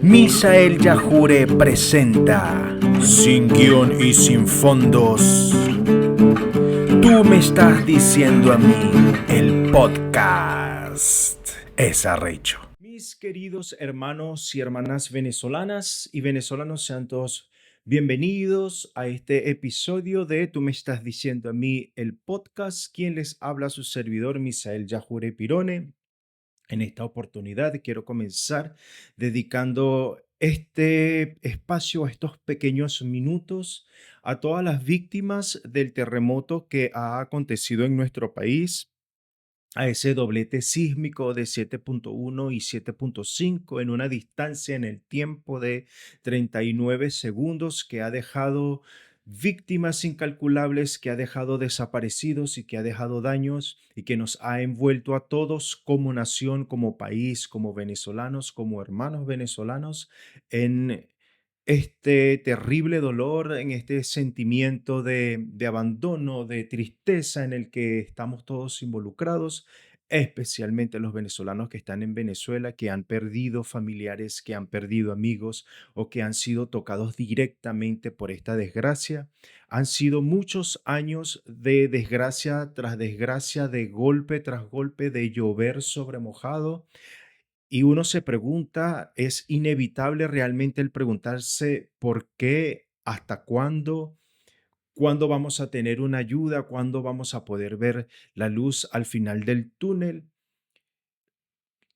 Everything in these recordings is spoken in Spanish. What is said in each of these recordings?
Misael Yajure presenta, sin guión y sin fondos, Tú me estás diciendo a mí, el podcast. Es arrecho. Mis queridos hermanos y hermanas venezolanas y venezolanos, sean todos bienvenidos a este episodio de Tú me estás diciendo a mí, el podcast. Quien les habla, su servidor, Misael Yajure Pirone. En esta oportunidad quiero comenzar dedicando este espacio, estos pequeños minutos, a todas las víctimas del terremoto que ha acontecido en nuestro país, a ese doblete sísmico de 7.1 y 7.5 en una distancia en el tiempo de 39 segundos que ha dejado víctimas incalculables, que ha dejado desaparecidos y que ha dejado daños y que nos ha envuelto a todos como nación, como país, como venezolanos, como hermanos venezolanos en este terrible dolor, en este sentimiento de abandono, de tristeza en el que estamos todos involucrados, especialmente los venezolanos que están en Venezuela, que han perdido familiares, que han perdido amigos o que han sido tocados directamente por esta desgracia. Han sido muchos años de desgracia tras desgracia, de golpe tras golpe, de llover sobre mojado, y uno se pregunta, es inevitable realmente el preguntarse por qué, hasta cuándo, cuándo vamos a tener una ayuda, cuándo vamos a poder ver la luz al final del túnel.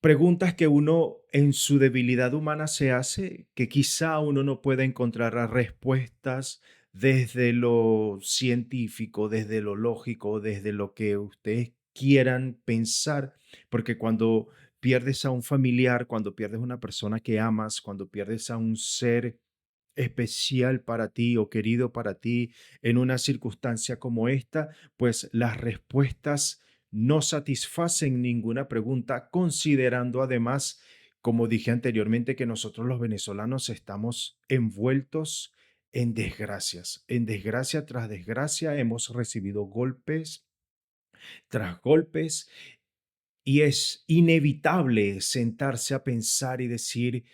Preguntas que uno en su debilidad humana se hace, que quizá uno no pueda encontrar las respuestas desde lo científico, desde lo lógico, desde lo que ustedes quieran pensar, porque cuando pierdes a un familiar, cuando pierdes a una persona que amas, cuando pierdes a un ser especial para ti o querido para ti en una circunstancia como esta, pues las respuestas no satisfacen ninguna pregunta, considerando además, como dije anteriormente, que nosotros los venezolanos estamos envueltos en desgracia tras desgracia, hemos recibido golpes tras golpes y es inevitable sentarse a pensar y decir,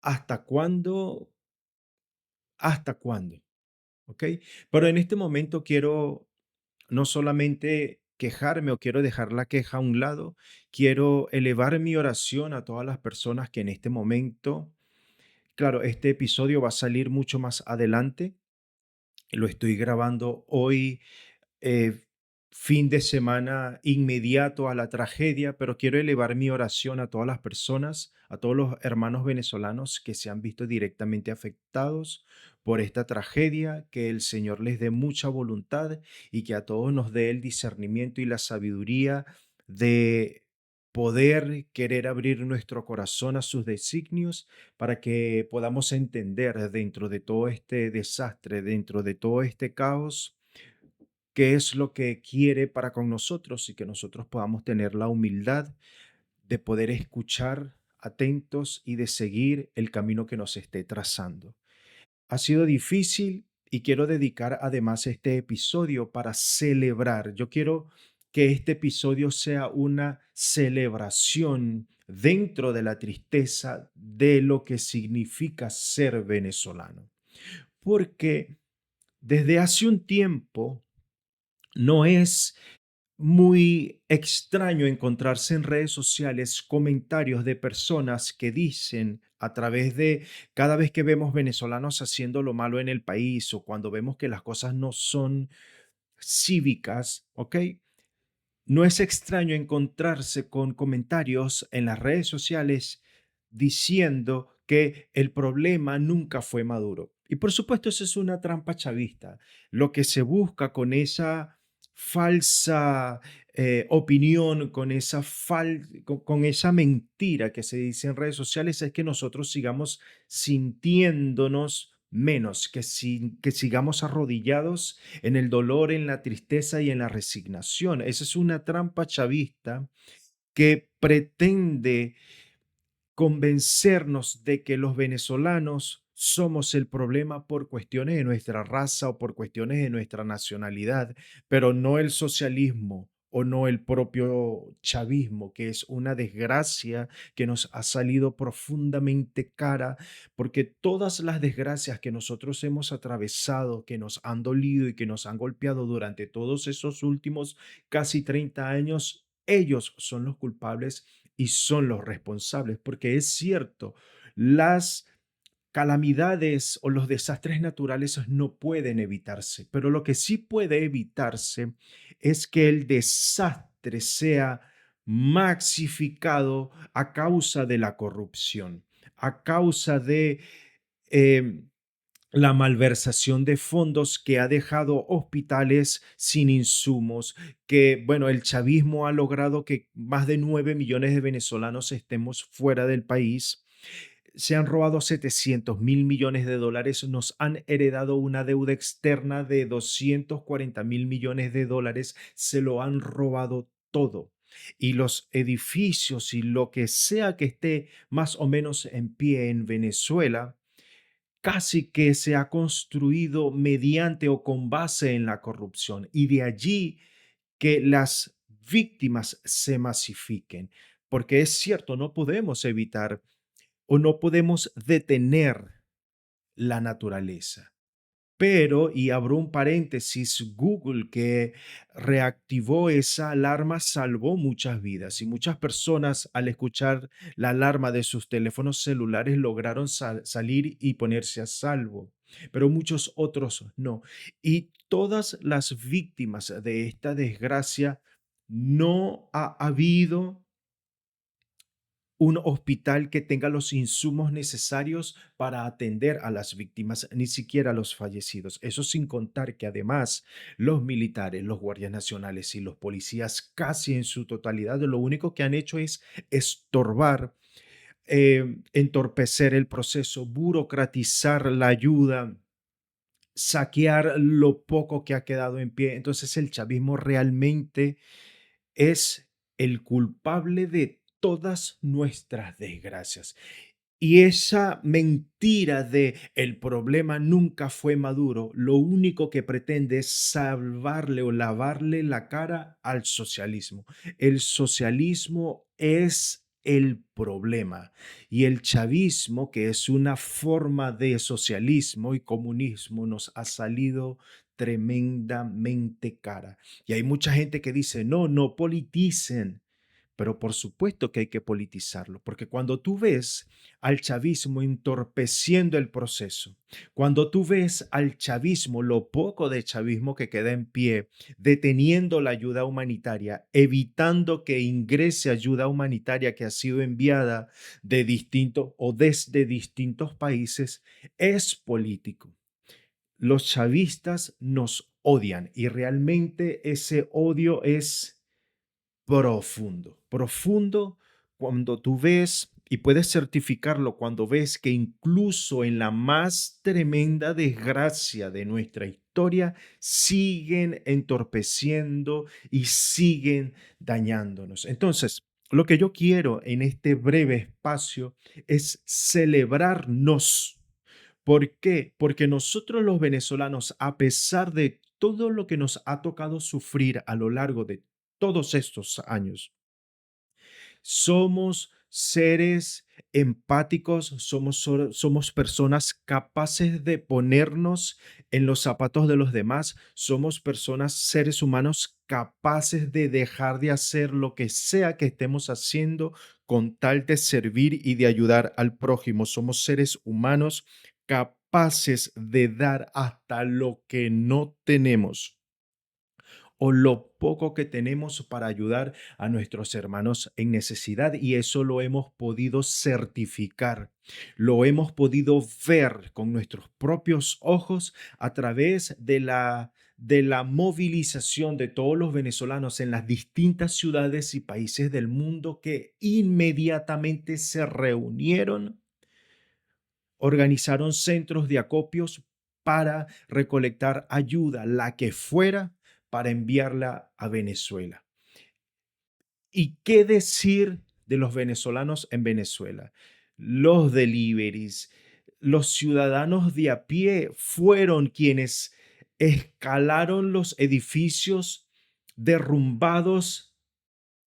¿hasta cuándo? ¿Hasta cuándo? ¿Ok? Pero en este momento quiero no solamente quejarme o quiero dejar la queja a un lado, quiero elevar mi oración a todas las personas que en este momento, claro, este episodio va a salir mucho más adelante, lo estoy grabando hoy, eh, fin de semana inmediato a la tragedia, pero quiero elevar mi oración a todas las personas, a todos los hermanos venezolanos que se han visto directamente afectados por esta tragedia, que el Señor les dé mucha voluntad y que a todos nos dé el discernimiento y la sabiduría de poder querer abrir nuestro corazón a sus designios para que podamos entender dentro de todo este desastre, dentro de todo este caos, qué es lo que quiere para con nosotros y que nosotros podamos tener la humildad de poder escuchar atentos y de seguir el camino que nos esté trazando. Ha sido difícil y quiero dedicar además este episodio para celebrar. Yo quiero que este episodio sea una celebración dentro de la tristeza de lo que significa ser venezolano. Porque desde hace un tiempo no es muy extraño encontrarse en redes sociales comentarios de personas que dicen a través de cada vez que vemos venezolanos haciendo lo malo en el país o cuando vemos que las cosas no son cívicas, ¿ok? No es extraño encontrarse con comentarios en las redes sociales diciendo que el problema nunca fue Maduro. Y por supuesto, eso es una trampa chavista. Lo que se busca con esa falsa opinión, con esa mentira que se dice en redes sociales, es que nosotros sigamos sintiéndonos menos, que sigamos arrodillados en el dolor, en la tristeza y en la resignación. Esa es una trampa chavista que pretende convencernos de que los venezolanos somos el problema por cuestiones de nuestra raza o por cuestiones de nuestra nacionalidad, pero no el socialismo o no el propio chavismo, que es una desgracia que nos ha salido profundamente cara, porque todas las desgracias que nosotros hemos atravesado, que nos han dolido y que nos han golpeado durante todos esos últimos casi 30 años, ellos son los culpables y son los responsables, porque es cierto, las calamidades o los desastres naturales no pueden evitarse, pero lo que sí puede evitarse es que el desastre sea maxificado a causa de la corrupción, a causa de em, la malversación de fondos que ha dejado hospitales sin insumos, que, bueno, el chavismo ha logrado que más de 9 millones de venezolanos estemos fuera del país. Se han robado 700.000 millones de dólares, nos han heredado una deuda externa de 240.000 millones de dólares, se lo han robado todo. Y los edificios y lo que sea que esté más o menos en pie en Venezuela, casi que se ha construido mediante o con base en la corrupción. Y de allí que las víctimas se masifiquen. Porque es cierto, no podemos evitar o no podemos detener la naturaleza. Pero, y abro un paréntesis, Google que reactivó esa alarma salvó muchas vidas y muchas personas al escuchar la alarma de sus teléfonos celulares lograron salir y ponerse a salvo, pero muchos otros no. Y todas las víctimas de esta desgracia no ha habido un hospital que tenga los insumos necesarios para atender a las víctimas, ni siquiera a los fallecidos. Eso sin contar que además los militares, los guardias nacionales y los policías casi en su totalidad lo único que han hecho es estorbar, entorpecer el proceso, burocratizar la ayuda, saquear lo poco que ha quedado en pie. Entonces el chavismo realmente es el culpable de todas nuestras desgracias. Y esa mentira de el problema nunca fue Maduro, lo único que pretende es salvarle o lavarle la cara al socialismo. El socialismo es el problema y el chavismo, que es una forma de socialismo y comunismo, nos ha salido tremendamente cara. Y hay mucha gente que dice, no, no politicen. Pero por supuesto que hay que politizarlo, porque cuando tú ves al chavismo entorpeciendo el proceso, cuando tú ves al chavismo, lo poco de chavismo que queda en pie, deteniendo la ayuda humanitaria, evitando que ingrese ayuda humanitaria que ha sido enviada de distintos o desde distintos países, es político. Los chavistas nos odian y realmente ese odio es profundo, profundo cuando tú ves, y puedes certificarlo cuando ves que incluso en la más tremenda desgracia de nuestra historia, siguen entorpeciendo y siguen dañándonos. Entonces, lo que yo quiero en este breve espacio es celebrarnos. ¿Por qué? Porque nosotros los venezolanos, a pesar de todo lo que nos ha tocado sufrir a lo largo de todos estos años, somos seres empáticos, somos personas capaces de ponernos en los zapatos de los demás, somos personas, seres humanos capaces de dejar de hacer lo que sea que estemos haciendo con tal de servir y de ayudar al prójimo. Somos seres humanos capaces de dar hasta lo que no tenemos o lo poco que tenemos para ayudar a nuestros hermanos en necesidad. Y eso lo hemos podido certificar, lo hemos podido ver con nuestros propios ojos a través de la movilización de todos los venezolanos en las distintas ciudades y países del mundo que inmediatamente se reunieron, organizaron centros de acopios para recolectar ayuda, la que fuera, para enviarla a Venezuela. ¿Y qué decir de los venezolanos en Venezuela? Los deliveries, los ciudadanos de a pie fueron quienes escalaron los edificios derrumbados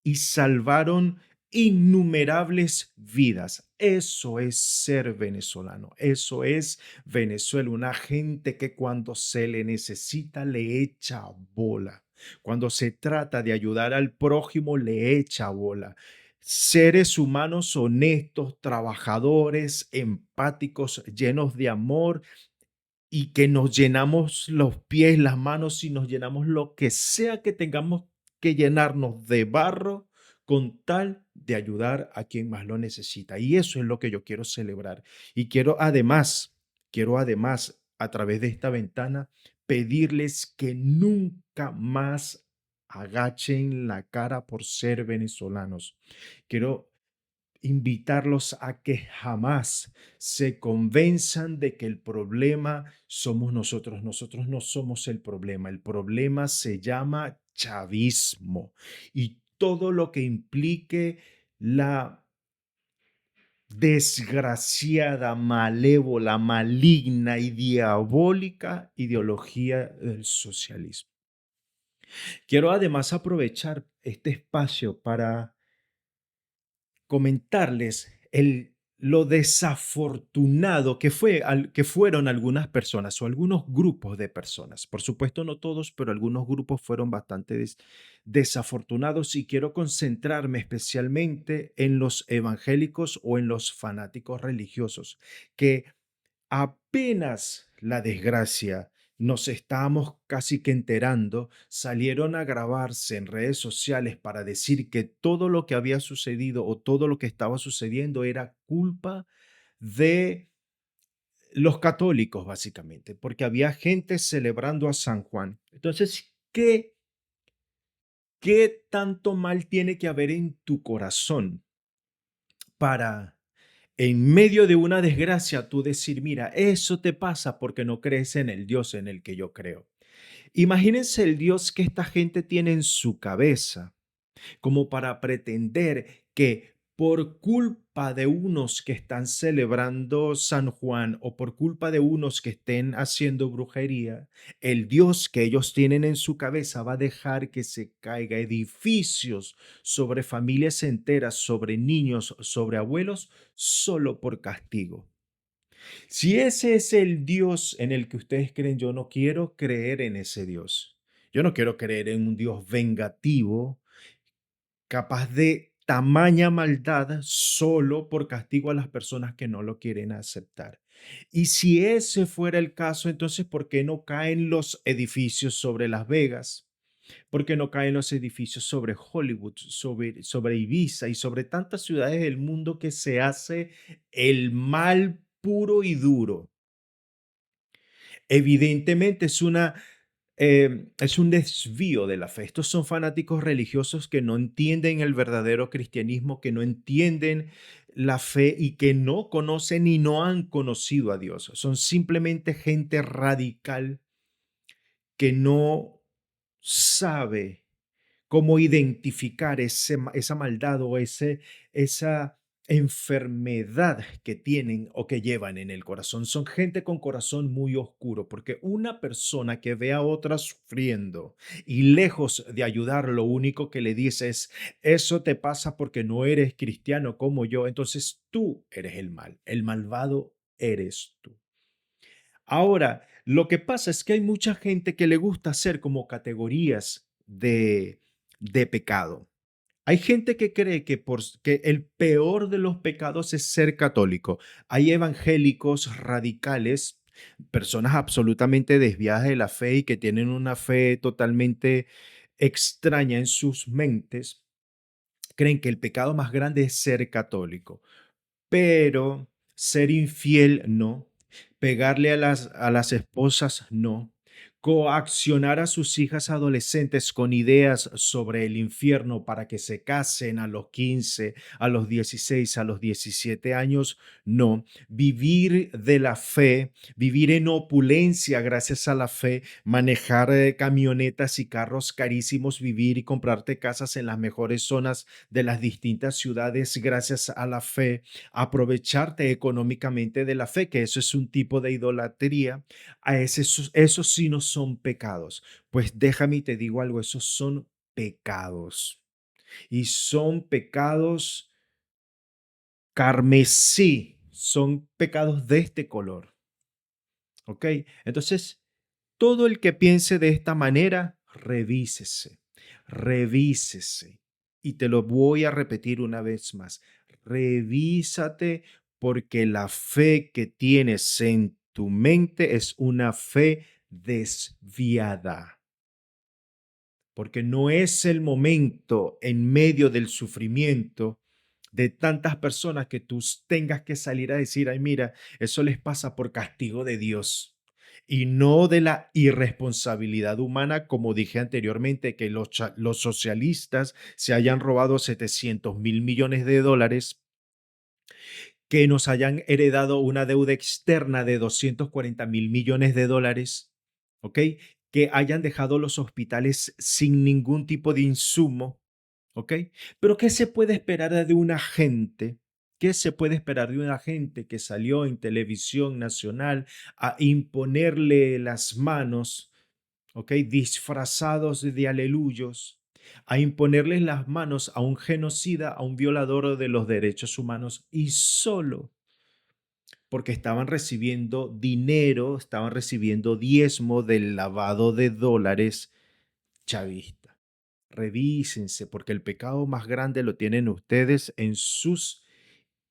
y salvaron innumerables vidas. Eso es ser venezolano. Eso es Venezuela, una gente que cuando se le necesita le echa bola. Cuando se trata de ayudar al prójimo le echa bola. Seres humanos honestos, trabajadores, empáticos, llenos de amor y que nos llenamos los pies, las manos y nos llenamos lo que sea que tengamos que llenarnos de barro con tal de ayudar a quien más lo necesita. Y eso es lo que yo quiero celebrar. Y quiero además, a través de esta ventana, pedirles que nunca más agachen la cara por ser venezolanos. Quiero invitarlos a que jamás se convenzan de que el problema somos nosotros. Nosotros no somos el problema. El problema se llama chavismo y todo lo que implique la desgraciada, malévola, maligna y diabólica ideología del socialismo. Quiero además aprovechar este espacio para comentarles lo desafortunado que fueron algunas personas o algunos grupos de personas. Por supuesto, no todos, pero algunos grupos fueron bastante desafortunados y quiero concentrarme especialmente en los evangélicos o en los fanáticos religiosos que apenas la desgracia nos estábamos casi que enterando, salieron a grabarse en redes sociales para decir que todo lo que había sucedido o todo lo que estaba sucediendo era culpa de los católicos, básicamente, porque había gente celebrando a San Juan. Entonces, ¿qué tanto mal tiene que haber en tu corazón para en medio de una desgracia tú decir, mira, eso te pasa porque no crees en el Dios en el que yo creo? Imagínense el Dios que esta gente tiene en su cabeza como para pretender que por culpa de unos que están celebrando San Juan o por culpa de unos que estén haciendo brujería, el Dios que ellos tienen en su cabeza va a dejar que se caiga edificios sobre familias enteras, sobre niños, sobre abuelos, solo por castigo. Si ese es el Dios en el que ustedes creen, yo no quiero creer en ese Dios. Yo no quiero creer en un Dios vengativo capaz de tamaña maldad solo por castigo a las personas que no lo quieren aceptar. Y si ese fuera el caso, entonces, ¿por qué no caen los edificios sobre Las Vegas? ¿Por qué no caen los edificios sobre Hollywood, sobre Ibiza y sobre tantas ciudades del mundo que se hace el mal puro y duro? Evidentemente es un desvío de la fe. Estos son fanáticos religiosos que no entienden el verdadero cristianismo, que no entienden la fe y que no conocen y no han conocido a Dios. Son simplemente gente radical que no sabe cómo identificar esa maldad o esa enfermedad que tienen o que llevan en el corazón. Son gente con corazón muy oscuro, porque una persona que ve a otra sufriendo y lejos de ayudar, lo único que le dice es, eso te pasa porque no eres cristiano como yo, entonces tú eres el malvado eres tú. Ahora, lo que pasa es que hay mucha gente que le gusta hacer como categorías de pecado. Hay gente que cree que el peor de los pecados es ser católico. Hay evangélicos radicales, personas absolutamente desviadas de la fe y que tienen una fe totalmente extraña en sus mentes, creen que el pecado más grande es ser católico, pero ser infiel no, pegarle a las esposas no, coaccionar a sus hijas adolescentes con ideas sobre el infierno para que se casen a los 15, a los 16, a los 17 años, no. Vivir de la fe, vivir en opulencia gracias a la fe, manejar camionetas y carros carísimos, vivir y comprarte casas en las mejores zonas de las distintas ciudades gracias a la fe, aprovecharte económicamente de la fe, que eso es un tipo de idolatría, esos sí no son pecados. Pues déjame y te digo algo, esos son pecados. Y son pecados carmesí, son pecados de este color. ¿Ok? Entonces, todo el que piense de esta manera, revísese, revísese. Y te lo voy a repetir una vez más. Revísate porque la fe que tienes en tu mente es una fe desviada. Porque no es el momento en medio del sufrimiento de tantas personas que tú tengas que salir a decir, ay, mira, eso les pasa por castigo de Dios y no de la irresponsabilidad humana, como dije anteriormente, que los socialistas se hayan robado 700.000 millones de dólares, que nos hayan heredado una deuda externa de 240.000 millones de dólares, ¿ok? Que hayan dejado los hospitales sin ningún tipo de insumo, ¿ok? Pero ¿qué se puede esperar de una gente? ¿Qué se puede esperar de una gente que salió en televisión nacional a imponerle las manos, ¿ok? Disfrazados de aleluyos, a imponerles las manos a un genocida, a un violador de los derechos humanos y solo porque estaban recibiendo dinero, estaban recibiendo diezmo del lavado de dólares chavista? Revísense, porque el pecado más grande lo tienen ustedes en sus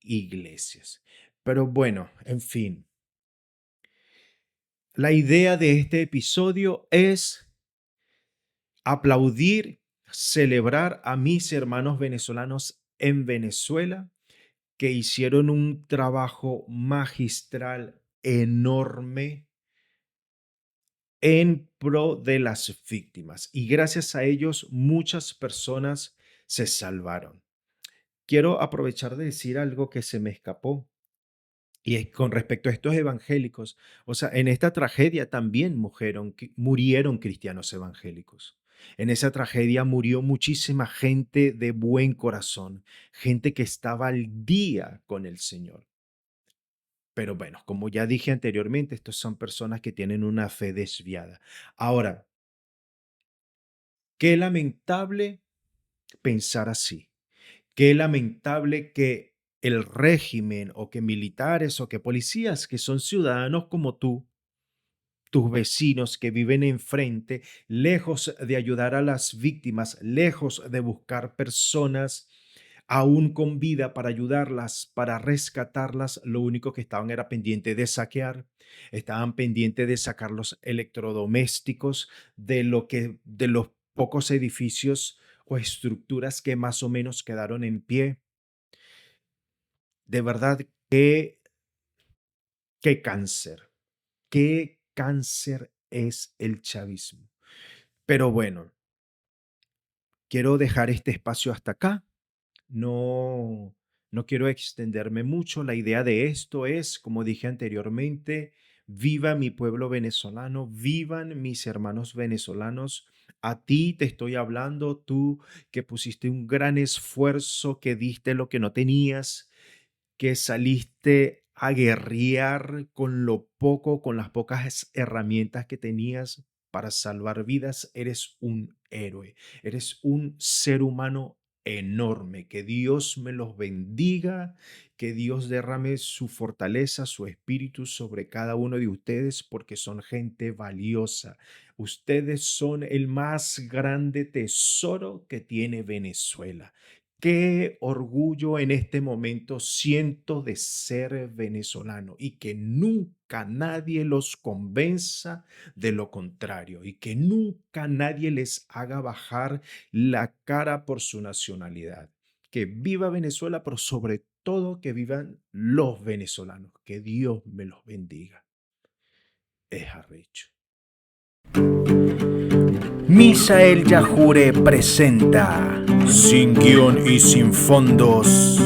iglesias. Pero bueno, en fin, la idea de este episodio es aplaudir, celebrar a mis hermanos venezolanos en Venezuela que hicieron un trabajo magistral enorme en pro de las víctimas y gracias a ellos muchas personas se salvaron. Quiero aprovechar de decir algo que se me escapó y es con respecto a estos evangélicos. O sea, en esta tragedia también murieron cristianos evangélicos. En esa tragedia murió muchísima gente de buen corazón, gente que estaba al día con el Señor. Pero bueno, como ya dije anteriormente, estos son personas que tienen una fe desviada. Ahora, qué lamentable pensar así. Qué lamentable que el régimen o que militares o que policías que son ciudadanos como tú, tus vecinos que viven enfrente, lejos de ayudar a las víctimas, lejos de buscar personas aún con vida para ayudarlas, para rescatarlas, lo único que estaban era pendiente de saquear, estaban pendientes de sacar los electrodomésticos de los pocos edificios o estructuras que más o menos quedaron en pie. De verdad, qué cáncer, qué cáncer es el chavismo. Pero bueno, quiero dejar este espacio hasta acá. No, no quiero extenderme mucho. La idea de esto es, como dije anteriormente, viva mi pueblo venezolano, vivan mis hermanos venezolanos. A ti te estoy hablando, tú que pusiste un gran esfuerzo, que diste lo que no tenías, que saliste a guerrear con lo poco, con las pocas herramientas que tenías para salvar vidas. Eres un héroe, eres un ser humano enorme. Que Dios me los bendiga, que Dios derrame su fortaleza, su espíritu sobre cada uno de ustedes, porque son gente valiosa. Ustedes son el más grande tesoro que tiene Venezuela. Qué orgullo en este momento siento de ser venezolano y que nunca nadie los convenza de lo contrario y que nunca nadie les haga bajar la cara por su nacionalidad. Que viva Venezuela, pero sobre todo que vivan los venezolanos. Que Dios me los bendiga. Es arrecho. Misael Yajure presenta Sin guión y sin fondos.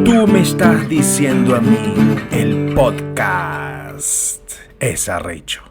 Tú me estás diciendo a mí, el podcast es arrecho.